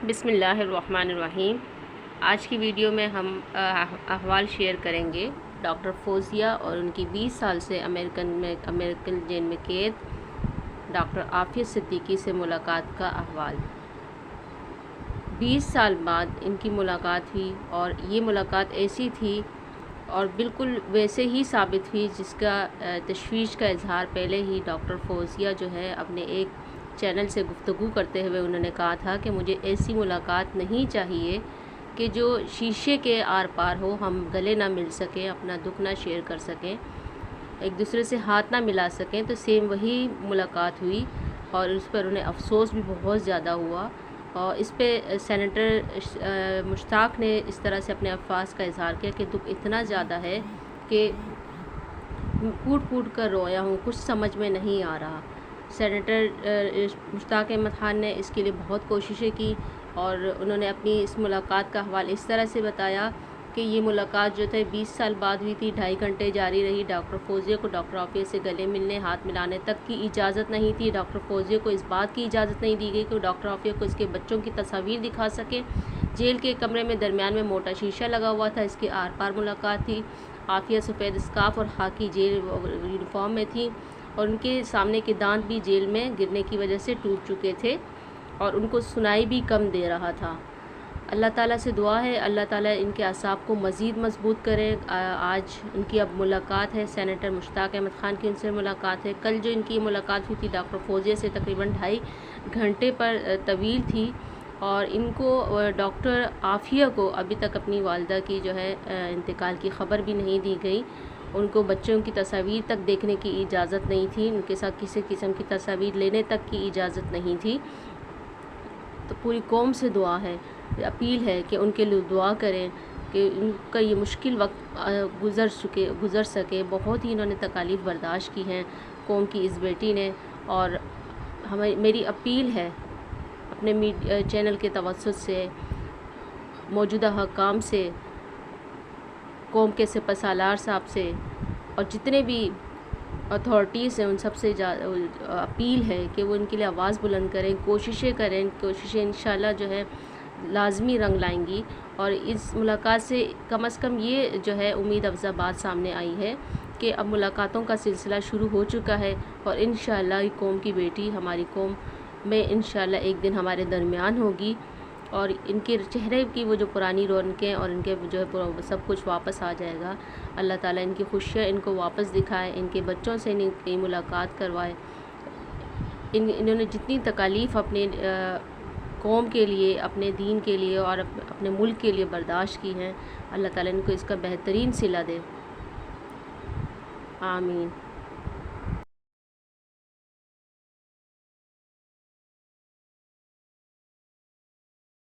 بسم اللہ الرحمن الرحیم۔ آج کی ویڈیو میں ہم احوال شیئر کریں گے ڈاکٹر فوزیہ اور ان کی 20 سال سے امریکن جیل میں قید ڈاکٹر عافیہ صدیقی سے ملاقات کا احوال۔ 20 سال بعد ان کی ملاقات ہوئی اور یہ ملاقات ایسی تھی اور بالکل ویسے ہی ثابت ہوئی جس کا تشویش کا اظہار پہلے ہی ڈاکٹر فوزیہ جو ہے اپنے ایک چینل سے گفتگو کرتے ہوئے انہوں نے کہا تھا کہ مجھے ایسی ملاقات نہیں چاہیے کہ جو شیشے کے آر پار ہو، ہم گلے نہ مل سکیں، اپنا دکھ نہ شیئر کر سکیں، ایک دوسرے سے ہاتھ نہ ملا سکیں۔ تو سیم وہی ملاقات ہوئی اور اس پر انہیں افسوس بھی بہت زیادہ ہوا، اور اس پہ سینیٹر مشتاق نے اس طرح سے اپنے الفاظ کا اظہار کیا کہ دکھ اتنا زیادہ ہے کہ پھوٹ پھوٹ کر رویا ہوں، کچھ سمجھ میں نہیں آ رہا۔ سینیٹر مشتاق احمد خان نے اس کے لیے بہت کوششیں کی اور انہوں نے اپنی اس ملاقات کا حوالہ اس طرح سے بتایا کہ یہ ملاقات جو تھے 20 سال بعد ہوئی تھی، 2.5 گھنٹے جاری رہی۔ ڈاکٹر فوزیہ کو ڈاکٹر عافیہ سے گلے ملنے، ہاتھ ملانے تک کی اجازت نہیں تھی۔ ڈاکٹر فوزیہ کو اس بات کی اجازت نہیں دی گئی کہ وہ ڈاکٹر عافیہ کو اس کے بچوں کی تصاویر دکھا سکیں۔ جیل کے کمرے میں درمیان میں موٹا شیشہ لگا ہوا تھا، اس کے آر پار ملاقات تھی۔ عافیہ سفید اسکارف اور خاکی جیل یونیفارم میں تھی اور ان کے سامنے کے دانت بھی جیل میں گرنے کی وجہ سے ٹوٹ چکے تھے اور ان کو سنائی بھی کم دے رہا تھا۔ اللہ تعالیٰ سے دعا ہے اللہ تعالیٰ ان کے اعصاب کو مزید مضبوط کرے۔ آج ان کی اب ملاقات ہے، سینیٹر مشتاق احمد خان کی ان سے ملاقات ہے۔ کل جو ان کی ملاقات ہوئی تھی ڈاکٹر فوزیہ سے تقریباً 2.5 گھنٹے پر طویل تھی، اور ان کو ڈاکٹر عافیہ کو ابھی تک اپنی والدہ کی جو ہے انتقال کی خبر بھی نہیں دی گئی۔ ان کو بچوں کی تصاویر تک دیکھنے کی اجازت نہیں تھی، ان کے ساتھ کسی قسم کی تصاویر لینے تک کی اجازت نہیں تھی۔ تو پوری قوم سے دعا ہے، اپیل ہے کہ ان کے لیے دعا کریں کہ ان کا یہ مشکل وقت گزر سکے۔ بہت ہی انہوں نے تکالیف برداشت کی ہیں قوم کی اس بیٹی نے، اور میری اپیل ہے اپنے چینل کے توسط سے موجودہ حکام سے، قوم کے سپہ سالار صاحب سے اور جتنے بھی اتھارٹیز ہیں ان سب سے اپیل ہے کہ وہ ان کے لیے آواز بلند کریں، کوششیں کریں۔ کوششیں انشاءاللہ جو ہے لازمی رنگ لائیں گی، اور اس ملاقات سے کم از کم یہ جو ہے امید افزا بات سامنے آئی ہے کہ اب ملاقاتوں کا سلسلہ شروع ہو چکا ہے، اور انشاءاللہ یہ قوم کی بیٹی ہماری قوم میں انشاءاللہ ایک دن ہمارے درمیان ہوگی، اور ان کے چہرے کی وہ جو پرانی رونقیں اور ان کے جو ہے سب کچھ واپس آ جائے گا۔ اللہ تعالیٰ ان کی خوشیاں ان کو واپس دکھائے، ان کے بچوں سے ان کی ملاقات کروائے۔ انہوں نے جتنی تکالیف اپنے قوم کے لیے، اپنے دین کے لیے اور اپنے ملک کے لیے برداشت کی ہیں، اللہ تعالیٰ ان کو اس کا بہترین صلہ دے، آمین۔